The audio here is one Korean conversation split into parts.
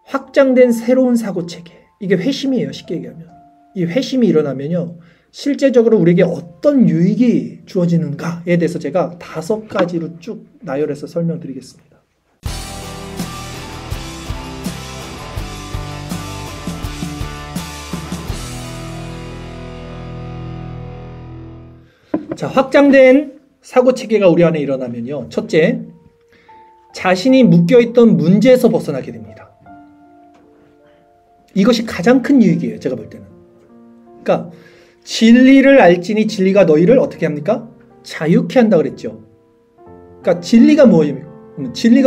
확장된 새로운 사고체계. 이게 회심이에요. 쉽게 얘기하면. 이 회심이 일어나면요. 실제적으로 우리에게 어떤 유익이 주어지는가에 대해서 제가 5가지로 쭉 나열해서 설명드리겠습니다. 자, 확장된 사고체계가 우리 안에 일어나면요. 첫째, 자신이 묶여있던 문제에서 벗어나게 됩니다. 이것이 가장 큰 유익이에요. 제가 볼 때는. 그러니까 진리를 알지니 진리가 너희를 어떻게 합니까? 자유케 한다 그랬죠. 그러니까 진리가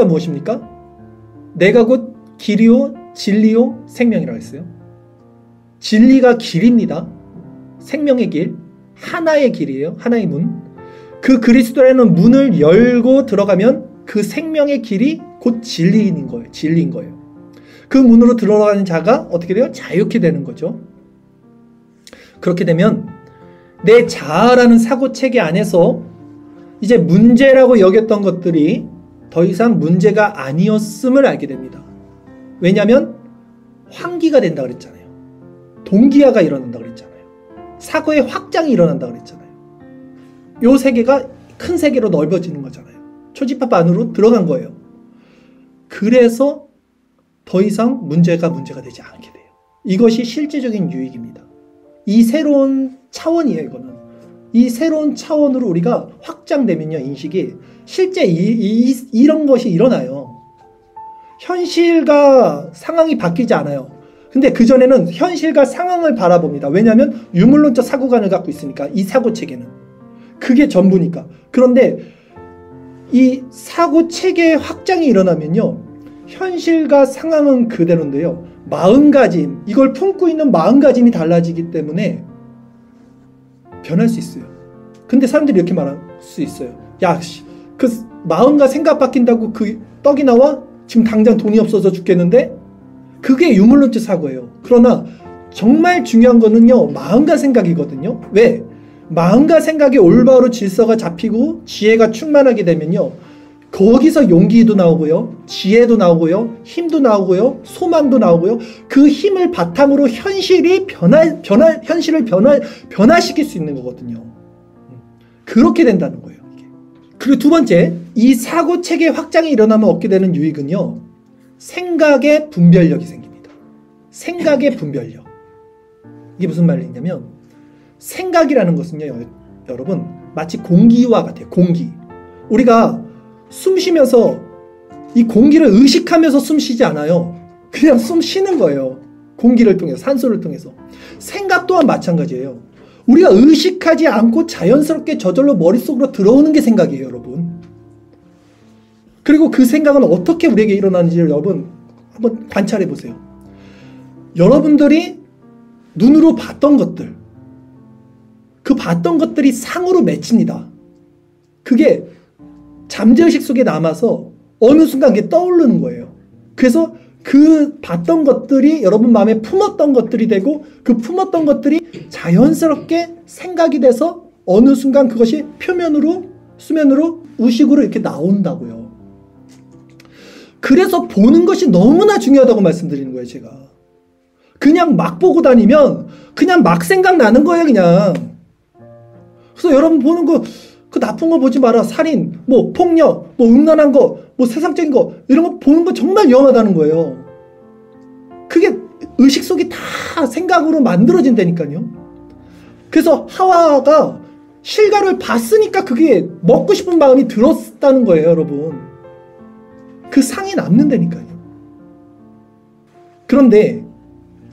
무엇입니까? 내가 곧 길이요 진리요 생명이라고 했어요. 진리가 길입니다. 생명의 길, 하나의 길이에요. 하나의 문. 그 그리스도라는 문을 열고 들어가면 그 생명의 길이 곧 진리인 거예요. 그 문으로 들어가는 자가 어떻게 돼요? 자유케 되는 거죠. 그렇게 되면 내 자아라는 사고체계 안에서 이제 문제라고 여겼던 것들이 더 이상 문제가 아니었음을 알게 됩니다. 왜냐하면 환기가 된다 그랬잖아요. 동기화가 일어난다 그랬잖아요. 사고의 확장이 일어난다 그랬잖아요. 요 세계가 큰 세계로 넓어지는 거잖아요. 초집합 안으로 들어간 거예요. 그래서 더 이상 문제가 되지 않게 돼요. 이것이 실제적인 유익입니다. 이 새로운 차원이에요. 이거는. 이 새로운 차원으로 우리가 확장되면요. 인식이 실제 이런 것이 일어나요. 현실과 상황이 바뀌지 않아요. 근데 그전에는 현실과 상황을 바라봅니다. 왜냐하면 유물론적 사고관을 갖고 있으니까 이 사고체계는. 그게 전부니까. 그런데 이 사고체계의 확장이 일어나면요. 현실과 상황은 그대로인데요. 마음가짐, 이걸 품고 있는 마음가짐이 달라지기 때문에 변할 수 있어요. 근데 사람들이 이렇게 말할 수 있어요. 야, 그 마음과 생각 바뀐다고 그 떡이 나와? 지금 당장 돈이 없어서 죽겠는데? 그게 유물론적 사고예요. 그러나 정말 중요한 거는요. 마음과 생각이거든요. 왜? 마음과 생각의 올바로 질서가 잡히고 지혜가 충만하게 되면요. 거기서 용기도 나오고요. 지혜도 나오고요. 힘도 나오고요. 소망도 나오고요. 그 힘을 바탕으로 현실을 변화시킬 수 있는 거거든요. 그렇게 된다는 거예요. 이게. 그리고 두 번째, 이 사고체계 확장이 일어나면 얻게 되는 유익은요. 생각의 분별력이 생깁니다. 생각의 분별력. 이게 무슨 말이냐면 생각이라는 것은요. 여러분 마치 공기와 같아요. 공기. 우리가 숨 쉬면서 이 공기를 의식하면서 숨 쉬지 않아요. 그냥 숨 쉬는 거예요. 공기를 통해서, 산소를 통해서. 생각 또한 마찬가지예요. 우리가 의식하지 않고 자연스럽게 저절로 머릿속으로 들어오는 게 생각이에요, 여러분. 그리고 그 생각은 어떻게 우리에게 일어나는지를 여러분 한번 관찰해 보세요. 여러분들이 눈으로 봤던 것들, 그 봤던 것들이 상으로 맺힙니다. 그게 잠재의식 속에 남아서 어느 순간 그게 떠오르는 거예요. 그래서 그 봤던 것들이 여러분 마음에 품었던 것들이 되고 그 품었던 것들이 자연스럽게 생각이 돼서 어느 순간 그것이 표면으로, 수면으로, 의식으로 이렇게 나온다고요. 그래서 보는 것이 너무나 중요하다고 말씀드리는 거예요, 제가. 그냥 막 보고 다니면 그냥 막 생각나는 거예요, 그냥. 그래서 여러분 보는 거 그 나쁜 거 보지 마라. 살인, 뭐 폭력, 뭐 음란한 거, 뭐 세상적인 거 이런 거 보는 거 정말 위험하다는 거예요. 그게 의식 속이 다 생각으로 만들어진다니까요. 그래서 하와가 실과를 봤으니까 그게 먹고 싶은 마음이 들었다는 거예요, 여러분. 그 상이 남는다니까요. 그런데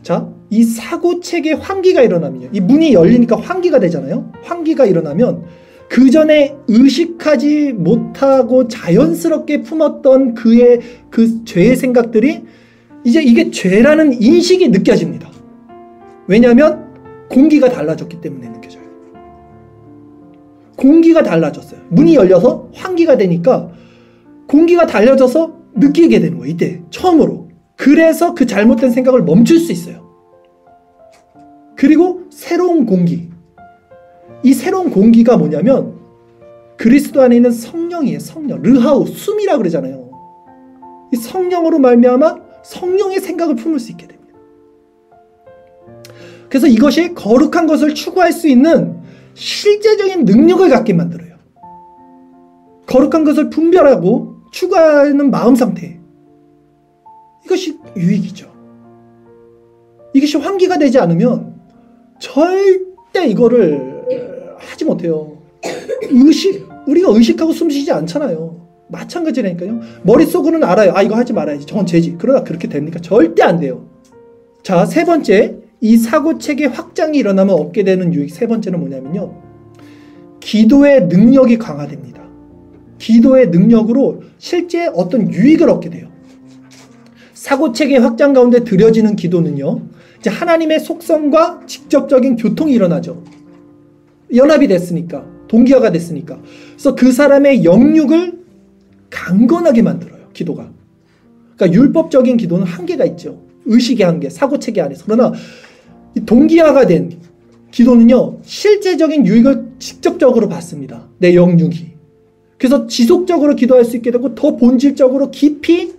자, 이 사고체계 환기가 일어나면요. 이 문이 열리니까 환기가 되잖아요. 환기가 일어나면 그 전에 의식하지 못하고 자연스럽게 품었던 그의 그 죄의 생각들이 이제 이게 죄라는 인식이 느껴집니다. 왜냐하면 공기가 달라졌기 때문에 느껴져요. 공기가 달라졌어요. 문이 열려서 환기가 되니까 공기가 달라져서 느끼게 되는 거예요. 이때 처음으로. 그래서 그 잘못된 생각을 멈출 수 있어요. 그리고 새로운 공기. 이 새로운 공기가 뭐냐면 그리스도 안에 있는 성령이에요. 성령. 르하우, 숨이라고 그러잖아요. 이 성령으로 말미암아 성령의 생각을 품을 수 있게 됩니다. 그래서 이것이 거룩한 것을 추구할 수 있는 실제적인 능력을 갖게 만들어요. 거룩한 것을 분별하고 추구하는 마음 상태. 이것이 유익이죠. 이것이 환기가 되지 않으면 절대 이거를 하지 못해요. 우리가 의식하고 숨쉬지 않잖아요. 마찬가지라니까요. 머릿속으로는 알아요. 아, 이거 하지 말아야지. 저건 죄지. 그러나 그렇게 됩니까? 절대 안 돼요. 자, 세 번째, 이 사고체계 확장이 일어나면 얻게 되는 유익 세 번째는 뭐냐면요, 기도의 능력이 강화됩니다. 기도의 능력으로 실제 어떤 유익을 얻게 돼요. 사고체계 확장 가운데 드려지는 기도는요, 이제 하나님의 속성과 직접적인 교통이 일어나죠. 연합이 됐으니까, 동기화가 됐으니까. 그래서 그 사람의 영육을 강건하게 만들어요, 기도가. 그러니까 율법적인 기도는 한계가 있죠. 의식의 한계, 사고체계 안에서. 그러나 이 동기화가 된 기도는요, 실제적인 유익을 직접적으로 받습니다. 내 영육이. 그래서 지속적으로 기도할 수 있게 되고 더 본질적으로 깊이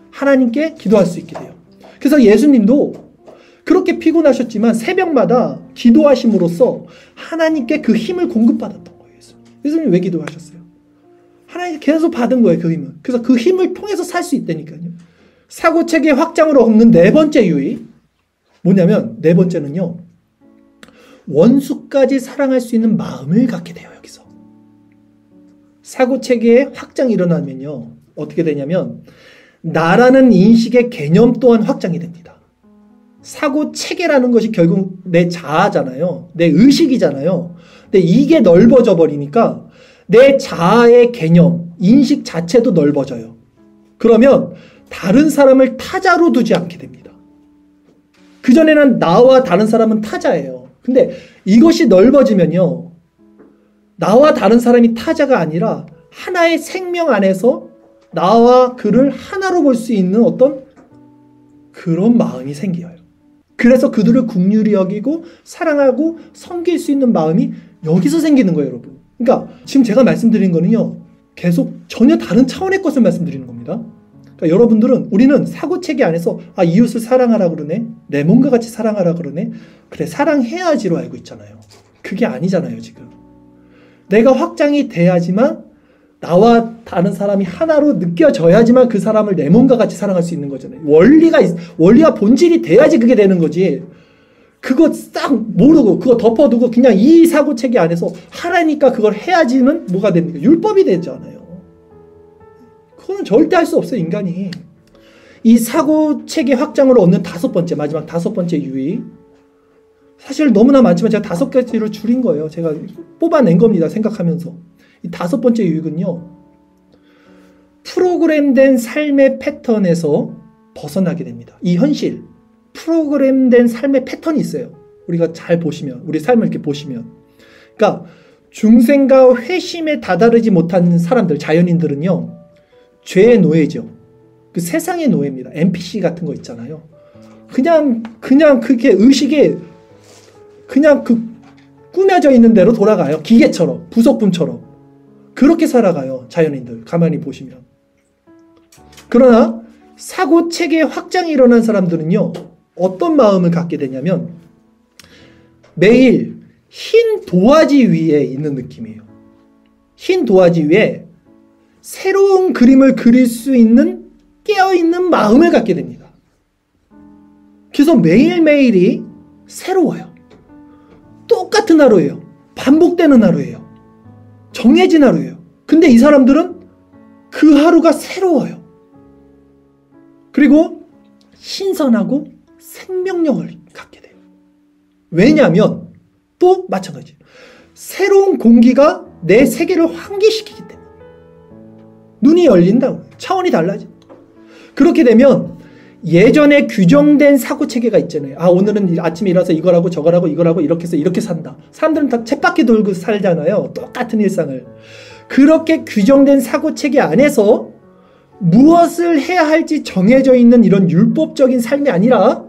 하나님께 기도할 수 있게 돼요. 그래서 예수님도 그렇게 피곤하셨지만 새벽마다 기도하심으로써 하나님께 그 힘을 공급받았던 거예요. 예수님 왜 기도하셨어요? 하나님 계속 받은 거예요, 그 힘을. 그래서 그 힘을 통해서 살 수 있다니까요. 사고체계 확장을 얻는 네 번째 유익 뭐냐면, 네 번째는요, 원수까지 사랑할 수 있는 마음을 갖게 돼요. 여기서 사고체계의 확장이 일어나면요, 어떻게 되냐면 나라는 인식의 개념 또한 확장이 됩니다. 사고체계라는 것이 결국 내 자아잖아요. 내 의식이잖아요. 근데 이게 넓어져 버리니까 내 자아의 개념, 인식 자체도 넓어져요. 그러면 다른 사람을 타자로 두지 않게 됩니다. 그전에는 나와 다른 사람은 타자예요. 근데 이것이 넓어지면요, 나와 다른 사람이 타자가 아니라 하나의 생명 안에서 나와 그를 하나로 볼 수 있는 어떤 그런 마음이 생겨요. 그래서 그들을 긍휼히 여기고 사랑하고 섬길 수 있는 마음이 여기서 생기는 거예요, 여러분. 그러니까 지금 제가 말씀드린 거는요, 계속 전혀 다른 차원의 것을 말씀드리는 겁니다. 그러니까 여러분들은, 우리는 사고체계 안에서 아, 이웃을 사랑하라 그러네, 내 몸과 같이 사랑하라 그러네, 그래 사랑해야지로 알고 있잖아요. 그게 아니잖아요. 지금 내가 확장이 돼야지만, 나와 다른 사람이 하나로 느껴져야지만 그 사람을 내 몸과 같이 사랑할 수 있는 거잖아요. 원리와 본질이 돼야지 그게 되는 거지. 그거 싹 모르고 그거 덮어두고 그냥 이 사고체계 안에서 하라니까 그걸 해야지는 뭐가 됩니까? 율법이 되잖아요. 그거는 절대 할 수 없어요, 인간이. 이 사고체계 확장을 얻는 다섯 번째, 마지막 다섯 번째 유익. 사실 너무나 많지만 제가 다섯 가지로 줄인 거예요. 제가 뽑아낸 겁니다, 생각하면서. 이 다섯 번째 유익은요, 프로그램된 삶의 패턴에서 벗어나게 됩니다. 이 현실, 프로그램된 삶의 패턴이 있어요. 우리가 잘 보시면, 우리 삶을 이렇게 보시면. 그러니까 중생과 회심에 다다르지 못한 사람들, 자연인들은요, 죄의 노예죠. 그 세상의 노예입니다. NPC 같은 거 있잖아요. 그냥 그게 의식에 그냥 그 꾸며져 있는 대로 돌아가요. 기계처럼, 부속품처럼. 그렇게 살아가요, 자연인들. 가만히 보시면. 그러나 사고체계의 확장이 일어난 사람들은요, 어떤 마음을 갖게 되냐면 매일 흰 도화지 위에 있는 느낌이에요. 흰 도화지 위에 새로운 그림을 그릴 수 있는 깨어있는 마음을 갖게 됩니다. 그래서 매일매일이 새로워요. 똑같은 하루예요. 반복되는 하루예요. 정해진 하루예요. 근데 이 사람들은 그 하루가 새로워요. 그리고 신선하고 생명력을 갖게 돼요. 왜냐하면 또 마찬가지예요. 새로운 공기가 내 세계를 환기시키기 때문에. 눈이 열린다고. 차원이 달라져. 그렇게 되면 예전에 규정된 사고체계가 있잖아요. 아, 오늘은 아침에 일어나서 이걸 하고 저걸 하고 이걸 하고 이렇게 해서 이렇게 산다. 사람들은 다 쳇바퀴 돌고 살잖아요. 똑같은 일상을. 그렇게 규정된 사고체계 안에서 무엇을 해야 할지 정해져 있는 이런 율법적인 삶이 아니라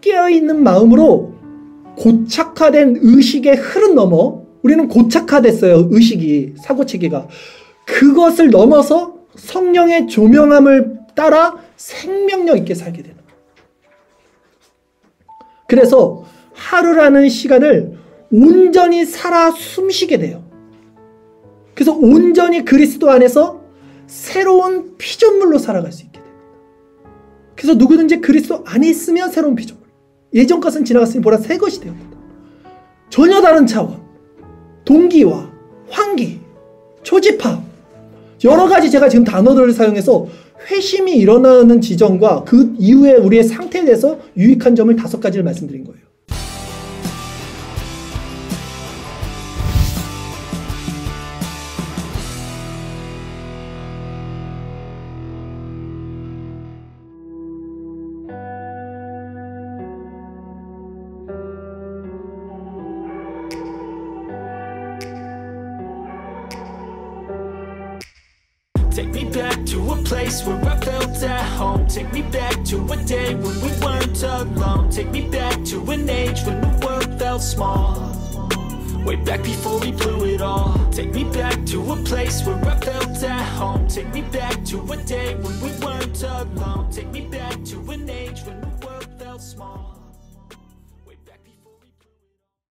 깨어있는 마음으로 고착화된 의식의 흐름 넘어, 우리는 고착화됐어요. 의식이, 사고체계가. 그것을 넘어서 성령의 조명함을 따라 생명력 있게 살게 되는 거예요. 그래서 하루라는 시간을 온전히 살아 숨쉬게 돼요. 그래서 온전히 그리스도 안에서 새로운 피조물로 살아갈 수 있게 됩니다. 그래서 누구든지 그리스도 안에 있으면 새로운 피조물. 예전 것은 지나갔으니 보라 새 것이 되었다. 전혀 다른 차원. 동기와 환기, 초집합, 여러 가지 제가 지금 단어들을 사용해서 회심이 일어나는 지점과 그 이후에 우리의 상태에 대해서 유익한 점을 5가지를 말씀드린 거예요. Take me back to a place where I felt at home. Take me back to a day when we weren't alone. Take me back to an age when the world felt small. Way back before we blew it all. Take me back to a place where I felt at home. Take me back to a day when we weren't alone. Take me back to an age when the world felt small.